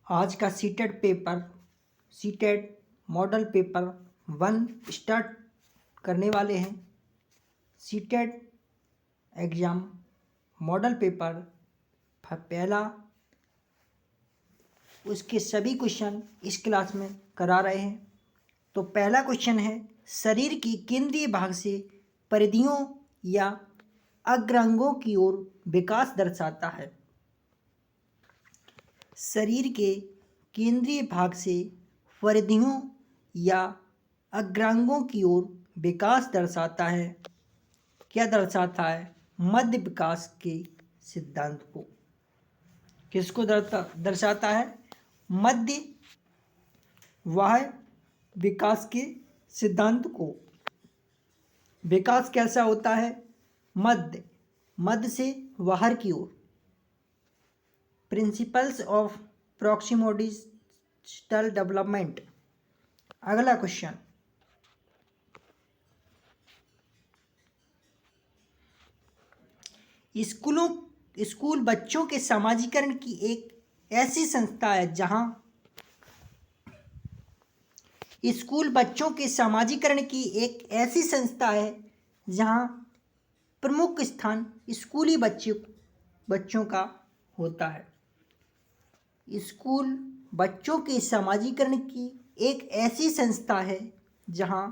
आज का CTET model paper 1 start करने वाले हैं। सीटेट एग्ज़ाम मॉडल पेपर पहला, उसके सभी क्वेश्चन इस क्लास में करा रहे हैं। तो पहला क्वेश्चन है, शरीर की केंद्रीय भाग से परिधियों या अग्रांगों की ओर विकास दर्शाता है। शरीर के केंद्रीय भाग से परिधियों या अग्रांगों की ओर विकास दर्शाता है। क्या दर्शाता है? मध्य विकास के सिद्धांत को। किसको दर्शाता है? मध्य वह विकास के सिद्धांत को। विकास कैसा होता है? मध्य से बाहर की ओर। Principles of proximodistal development. अगला क्वेश्चन, स्कूल बच्चों के समाजीकरण की एक ऐसी संस्था है जहां प्रमुख स्थान स्कूली बच्चों का होता है। स्कूल बच्चों के समाजीकरण की एक ऐसी संस्था है जहां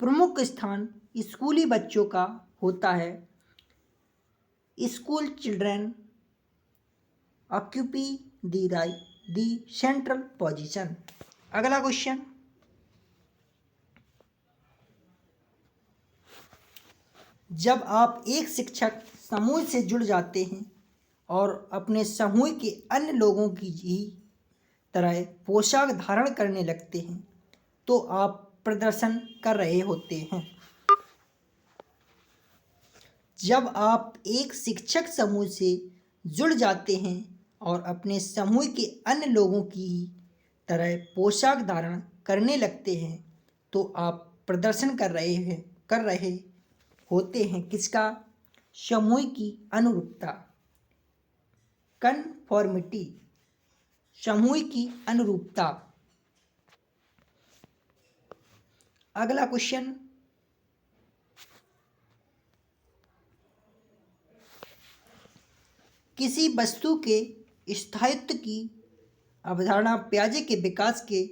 प्रमुख स्थान स्कूली बच्चों का होता है। School children occupy the central position. अगला क्वेश्चन, जब आप एक शिक्षक समूह से जुड़ जाते हैं और अपने समूह के अन्य लोगों की ही तरह पोशाक धारण करने लगते हैं तो आप प्रदर्शन कर रहे होते हैं। जब आप एक शिक्षक समूह से जुड़ जाते हैं और अपने समूह के अन्य लोगों की ही तरह पोशाक धारण करने लगते हैं तो आप प्रदर्शन कर रहे होते हैं। किसका? समूह की अनुरूपता, कन्फॉर्मिटी। समूह की अनुरूपता। अगला क्वेश्चन, किसी वस्तु के स्थायित्व की अवधारणा पियाजे के विकास के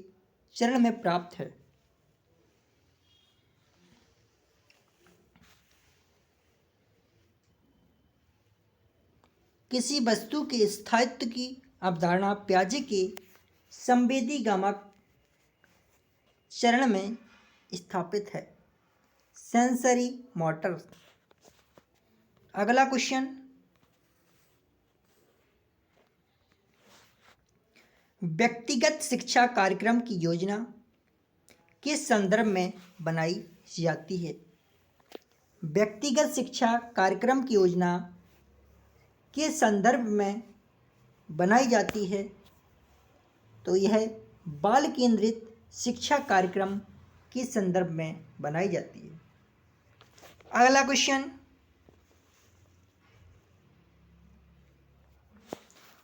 चरण में प्राप्त है। किसी वस्तु के स्थायित्व की अवधारणा पियाजे के संवेदीगामक चरण में स्थापित है, सेंसरी मोटर। अगला क्वेश्चन, व्यक्तिगत शिक्षा कार्यक्रम की योजना किस संदर्भ में बनाई जाती है? व्यक्तिगत शिक्षा कार्यक्रम की योजना किस संदर्भ में बनाई जाती है? तो यह बाल केंद्रित शिक्षा कार्यक्रम के संदर्भ में बनाई जाती है। अगला क्वेश्चन,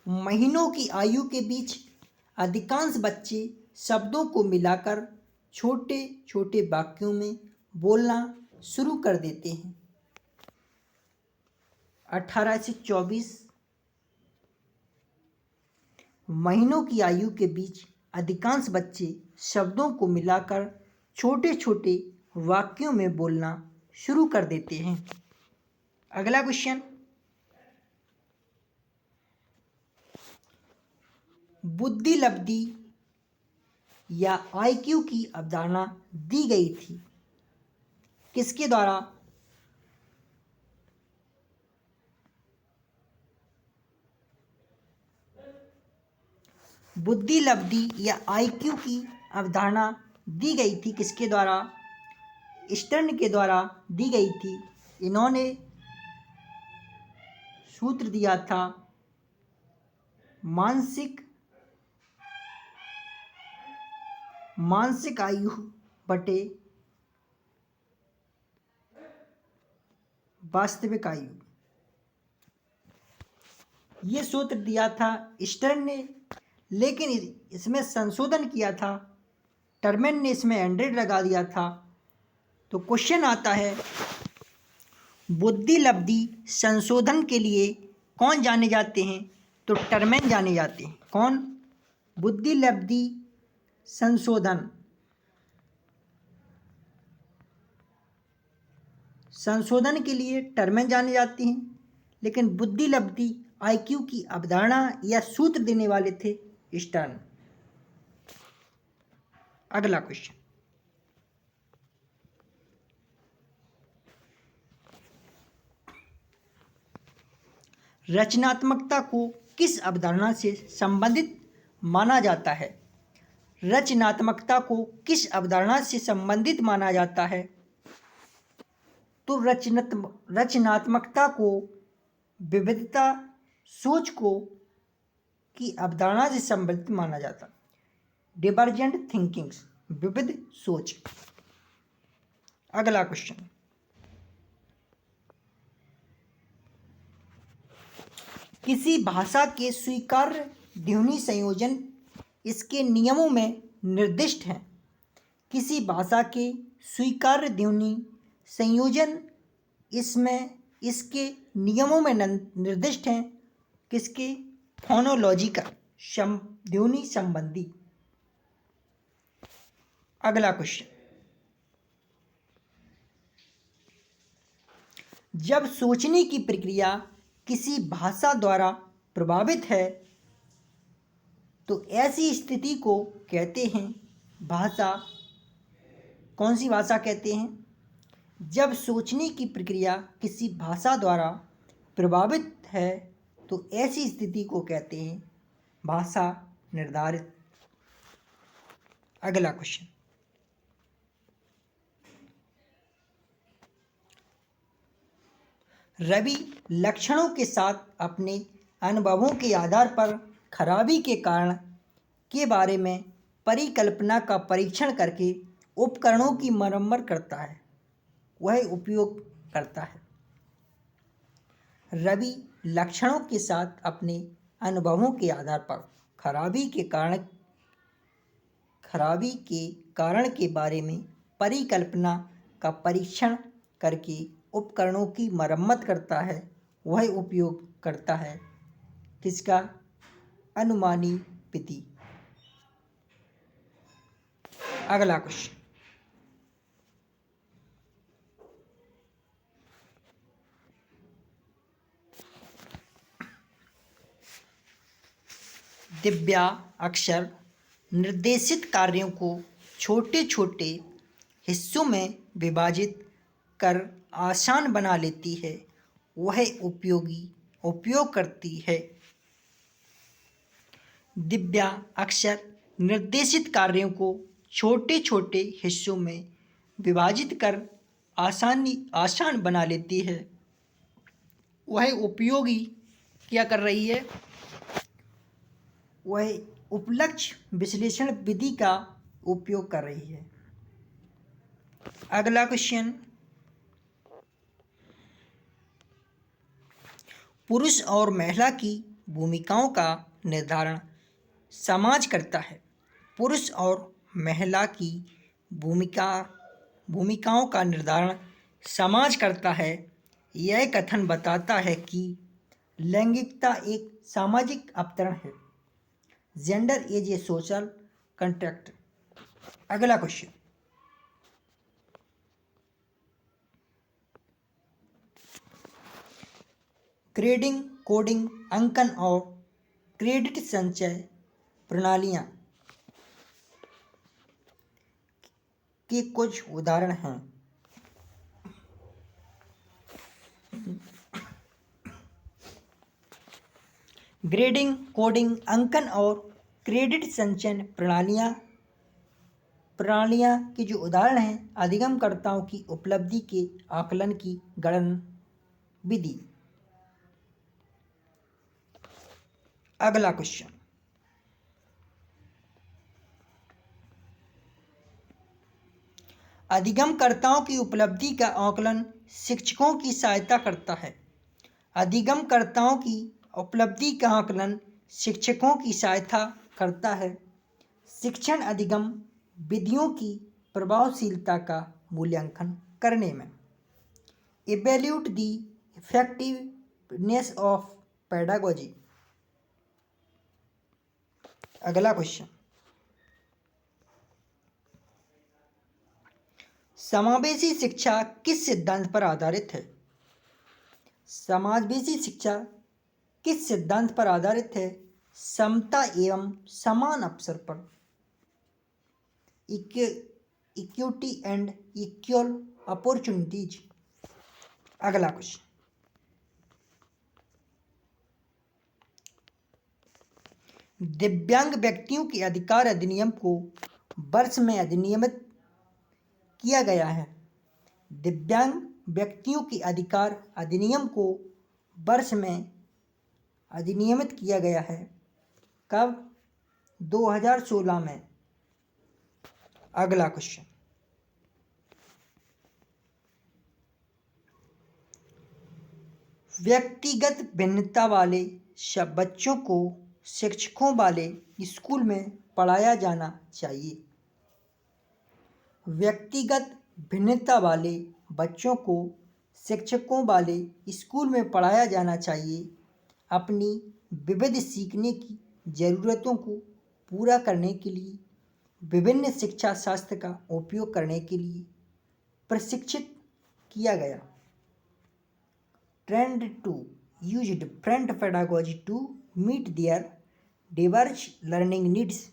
महीनों की आयु के बीच अधिकांश बच्चे शब्दों को मिलाकर छोटे छोटे वाक्यों में बोलना शुरू कर देते हैं। 18 से 24। महीनों की आयु के बीच अधिकांश बच्चे शब्दों को मिलाकर छोटे छोटे वाक्यों में बोलना शुरू कर देते हैं। अगला क्वेश्चन, बुद्धि लब्धि या IQ की अवधारणा दी गई थी, किसके द्वारा? बुद्धि लब्धि या IQ की अवधारणा दी गई थी किसके द्वारा? स्टर्न के द्वारा दी गई थी। इन्होंने सूत्र दिया था, मानसिक आयु बटे वास्तविक आयु। ये सूत्र दिया था स्टर्न ने, लेकिन इसमें संशोधन किया था, टर्मेन ने इसमें 100 लगा दिया था। तो क्वेश्चन आता है, बुद्धि लब्धि संशोधन के लिए कौन जाने जाते हैं? तो टर्मेन जाने जाते हैं। कौन? बुद्धि लब्धि संशोधन के लिए टर्मेन जाने जाते हैं, लेकिन बुद्धि लब्धि आईक्यू की अवधारणा या सूत्र देने वाले थे स्टर्न। अगला क्वेश्चन, रचनात्मकता को किस अवधारणा से संबंधित माना जाता है? रचनात्मकता को किस अवधारणा से संबंधित माना जाता है? तो रचनात्मकता को विविधता सोच को की अवधारणा से संबंधित माना जाता है। डिवर्जेंट थिंकिंग्स, विविध सोच। अगला क्वेश्चन, किसी भाषा के स्वीकार्य ध्वनि संयोजन इसके नियमों में निर्दिष्ट हैं। किसी भाषा के स्वीकार्य ध्वनि संयोजन इसके नियमों में निर्दिष्ट हैं। किसके? फोनोलॉजिकल, ध्वनि संबंधी। अगला क्वेश्चन, जब सोचने की प्रक्रिया किसी भाषा द्वारा प्रभावित है तो ऐसी स्थिति को कहते हैं भाषा। कौन सी भाषा कहते हैं? जब सोचने की प्रक्रिया किसी भाषा द्वारा प्रभावित है तो ऐसी स्थिति को कहते हैं भाषा निर्धारित। अगला क्वेश्चन, रवि लक्षणों के साथ अपने अनुभवों के आधार पर खराबी के कारण के बारे में परिकल्पना का परीक्षण करके उपकरणों की मरम्मत करता है, वह उपयोग करता है। रवि लक्षणों के साथ अपने अनुभवों के आधार पर खराबी के कारण के बारे में परिकल्पना का परीक्षण करके उपकरणों की मरम्मत करता है, वह उपयोग करता है। किसका? अनुमानी विधि। अगला क्वेश्चन, दिव्या अक्सर निर्देशित कार्यों को छोटे छोटे हिस्सों में विभाजित कर आसान बना लेती है, वह उपयोग करती है। दिव्या अक्सर निर्देशित कार्यों को छोटे छोटे हिस्सों में विभाजित कर आसान बना लेती है, वह उपयोगी क्या कर रही है? वह उपलक्ष्य विश्लेषण विधि का उपयोग कर रही है। अगला क्वेश्चन, पुरुष और महिला की भूमिकाओं का निर्धारण समाज करता है। पुरुष और महिला की भूमिकाओं का निर्धारण समाज करता है। यह कथन बताता है कि लैंगिकता एक सामाजिक अवतरण है। Gender is a social construct. अगला क्वेश्चन, ग्रेडिंग, कोडिंग, अंकन और क्रेडिट संचय प्रणालियां के कुछ उदाहरण हैं। ग्रेडिंग, कोडिंग, अंकन और क्रेडिट संचयन प्रणालियां के जो उदाहरण हैं, अधिगमकर्ताओं की उपलब्धि के आकलन की गणन विधि। अगला क्वेश्चन, अधिगमकर्ताओं की उपलब्धि का आकलन शिक्षकों की सहायता करता है। अधिगमकर्ताओं की उपलब्धि का आकलन शिक्षकों की सहायता करता है। शिक्षण अधिगम विधियों की प्रभावशीलता का मूल्यांकन करने में। Evaluate the effectiveness of pedagogy. अगला क्वेश्चन, समावेशी शिक्षा किस सिद्धांत पर आधारित है? समावेशी शिक्षा किस सिद्धांत पर आधारित है? समता एवं समान अवसर पर। Equity and equal opportunities. अगला क्वेश्चन, दिव्यांग व्यक्तियों के अधिकार अधिनियम को वर्ष में अधिनियमित किया गया है। दिव्यांग व्यक्तियों के अधिकार अधिनियम को वर्ष में अधिनियमित किया गया है। कब? 2016 में। अगला क्वेश्चन, व्यक्तिगत भिन्नता वाले बच्चों को शिक्षकों वाले स्कूल में पढ़ाया जाना चाहिए। व्यक्तिगत भिन्नता वाले बच्चों को शिक्षकों वाले स्कूल में पढ़ाया जाना चाहिए। अपनी विविध सीखने की ज़रूरतों को पूरा करने के लिए विभिन्न शिक्षा शास्त्र का उपयोग करने के लिए प्रशिक्षित किया गया। Trained to use different pedagogy to meet their diverse learning needs.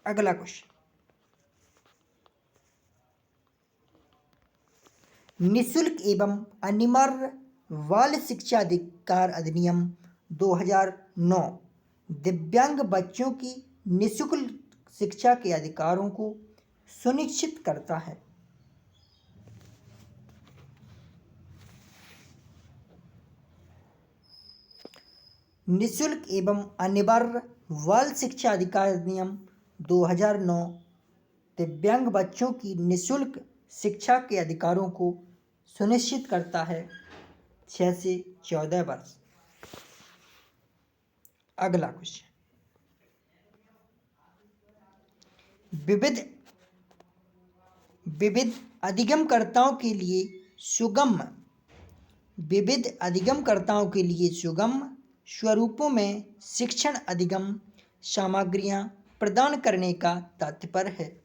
अगला क्वेश्चन, निःशुल्क एवं अनिवार्य बाल शिक्षा अधिकार अधिनियम 2009 दिव्यांग बच्चों की निःशुल्क शिक्षा के अधिकारों को सुनिश्चित करता है। निःशुल्क एवं अनिवार्य बाल शिक्षा अधिकार अधिनियम 2009 दिव्यांग बच्चों की निःशुल्क शिक्षा के अधिकारों को सुनिश्चित करता है। 6 से 14 वर्ष। अगला क्वेश्चन, विविध अधिगमकर्ताओं के लिए सुगम स्वरूपों में शिक्षण अधिगम सामग्रियां प्रदान करने का तात्पर्य है।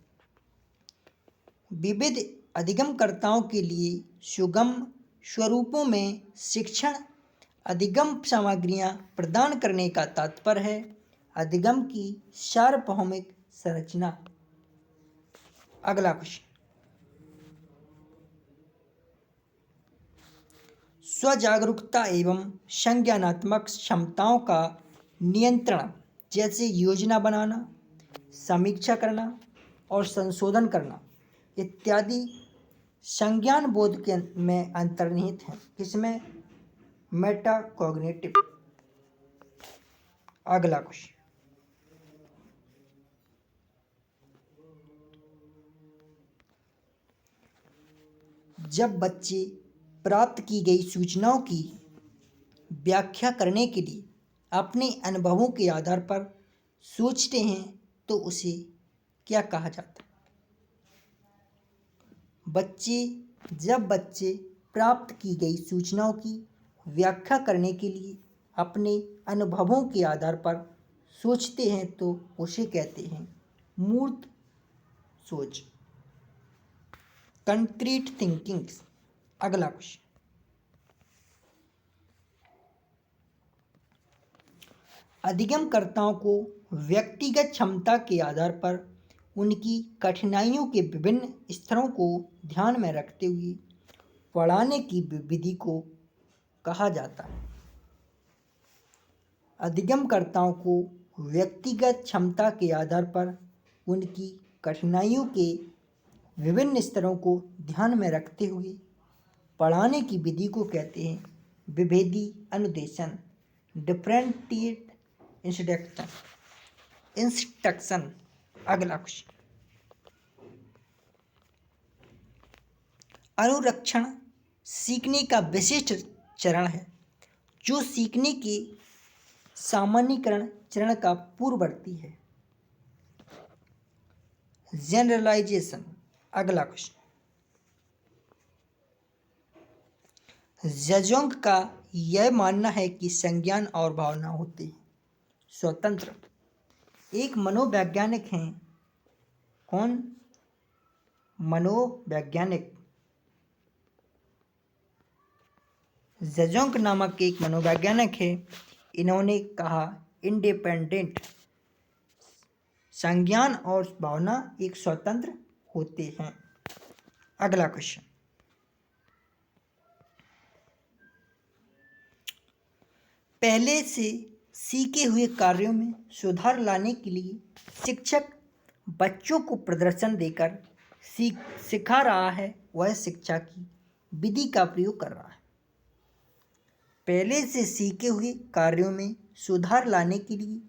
विविध अधिगमकर्ताओं के लिए सुगम स्वरूपों में शिक्षण अधिगम सामग्रियां प्रदान करने का तात्पर्य है। अधिगम की सार्वभौमिक संरचना। अगला क्वेश्चन, स्वजागरूकता एवं संज्ञानात्मक क्षमताओं का नियंत्रण, जैसे योजना बनाना, समीक्षा करना और संशोधन करना इत्यादि संज्ञान बोध के में अंतर्निहित हैं। किसमें? मेटाकॉग्निटिव। अगला क्वेश्चन, जब बच्चे प्राप्त की गई सूचनाओं की व्याख्या करने के लिए अपने अनुभवों के आधार पर सोचते हैं तो उसे क्या कहा जाता है? जब बच्चे प्राप्त की गई सूचनाओं की व्याख्या करने के लिए अपने अनुभवों के आधार पर सोचते हैं तो उसे कहते हैं मूर्त सोच, कंक्रीट थिंकिंग। अगला क्वेश्चन, अधिगमकर्ताओं को व्यक्तिगत क्षमता के आधार पर उनकी कठिनाइयों के विभिन्न स्तरों को ध्यान में रखते हुए पढ़ाने की विधि को कहा जाता है। अधिगमकर्ताओं को व्यक्तिगत क्षमता के आधार पर उनकी कठिनाइयों के विभिन्न स्तरों को ध्यान में रखते हुए पढ़ाने की विधि को कहते हैं विभेदी अनुदेशन, डिफरेंटिएट इंस्ट्रक्शन। अगला क्वेश्चन, अनुरक्षण सीखने का विशिष्ट चरण है जो सीखने के सामान्यीकरण चरण का पूर्ववर्ती है। जनरलाइजेशन। अगला क्वेश्चन, ज़ेजोंग का यह मानना है कि संज्ञान और भावना होती है स्वतंत्र। एक मनोवैज्ञानिक हैं, कौन? मनोवैज्ञानिक ज़ेजोंग नामक एक मनोवैज्ञानिक है। इन्होंने कहा इंडिपेंडेंट, संज्ञान और भावना एक स्वतंत्र होते हैं। अगला क्वेश्चन, पहले से सीखे हुए कार्यों में सुधार लाने के लिए शिक्षक बच्चों को प्रदर्शन देकर सिखा रहा है, वह शिक्षा की विधि का प्रयोग कर रहा है। पहले से सीखे हुए कार्यों में सुधार लाने के लिए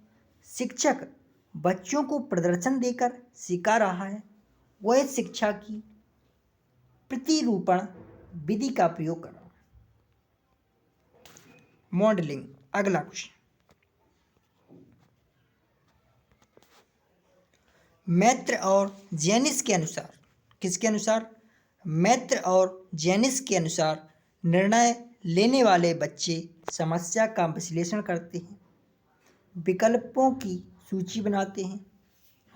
शिक्षक बच्चों को प्रदर्शन देकर सिखा रहा है, वह शिक्षा की प्रतिरूपण विधि का प्रयोग कर रहा है। मॉडलिंग। अगला क्वेश्चन, मैत्र और जेनिस के अनुसार, किसके अनुसार? मैत्र और जेनिस के अनुसार निर्णय लेने वाले बच्चे समस्या का विश्लेषण करते हैं, विकल्पों की सूची बनाते हैं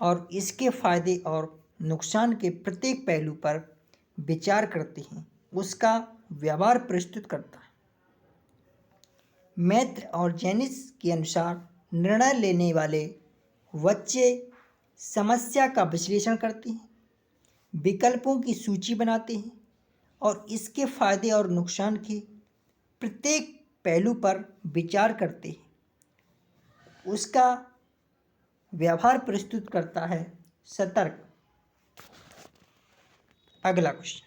और इसके फायदे और नुकसान के प्रत्येक पहलू पर विचार करते हैं, उसका व्यवहार प्रस्तुत करता है। मैत्र और जेनिस के अनुसार निर्णय लेने वाले बच्चे समस्या का विश्लेषण करते हैं, विकल्पों की सूची बनाते हैं और इसके फायदे और नुकसान के प्रत्येक पहलू पर विचार करते हैं, उसका व्यवहार प्रस्तुत करता है सतर्क। अगला क्वेश्चन,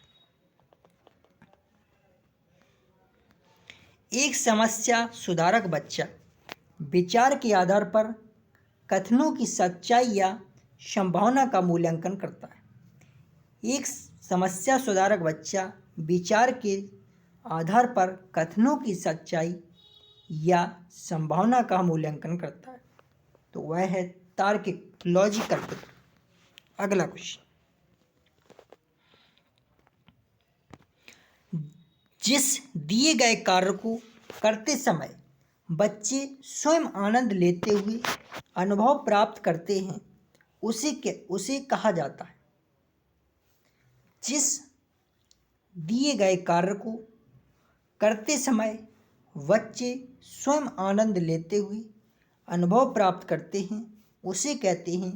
एक समस्या सुधारक बच्चा विचार के आधार पर कथनों की सच्चाई या संभावना का मूल्यांकन करता है। एक समस्या सुधारक बच्चा विचार के आधार पर कथनों की सच्चाई या संभावना का मूल्यांकन करता है, तो वह है तार्किक, लॉजिकल। अगला क्वेश्चन, जिस दिए गए कार्य को करते समय बच्चे स्वयं आनंद लेते हुए अनुभव प्राप्त करते हैं, उसे कहा जाता है। जिस दिए गए कार्य को करते समय बच्चे स्वयं आनंद लेते हुए अनुभव प्राप्त करते हैं, उसे कहते हैं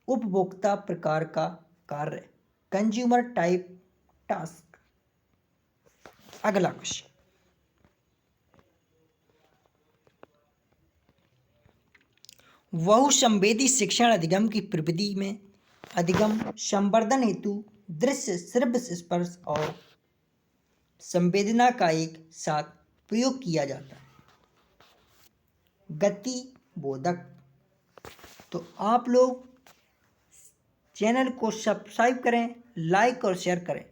उपभोक्ता प्रकार का कार्य, कंज्यूमर टाइप टास्क। अगला क्वेश्चन, बहुसंवेदी शिक्षण अधिगम की प्रविधि में अधिगम संवर्धन हेतु दृश्य, श्रव्य, स्पर्श और संवेदना का एक साथ प्रयोग किया जाता है। गति बोधक। तो आप लोग चैनल को सब्सक्राइब करें, लाइक और शेयर करें।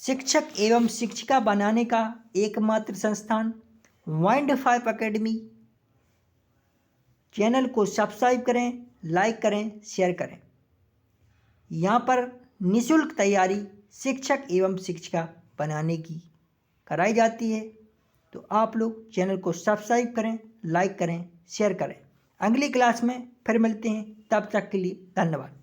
शिक्षक एवं शिक्षिका बनाने का एकमात्र संस्थान माइंड5 एकेडमी। चैनल को सब्सक्राइब करें, लाइक करें, शेयर करें। यहाँ पर निःशुल्क तैयारी शिक्षक एवं शिक्षिका बनाने की कराई जाती है, तो आप लोग चैनल को सब्सक्राइब करें, लाइक करें, शेयर करें। अगली क्लास में फिर मिलते हैं, तब तक के लिए धन्यवाद।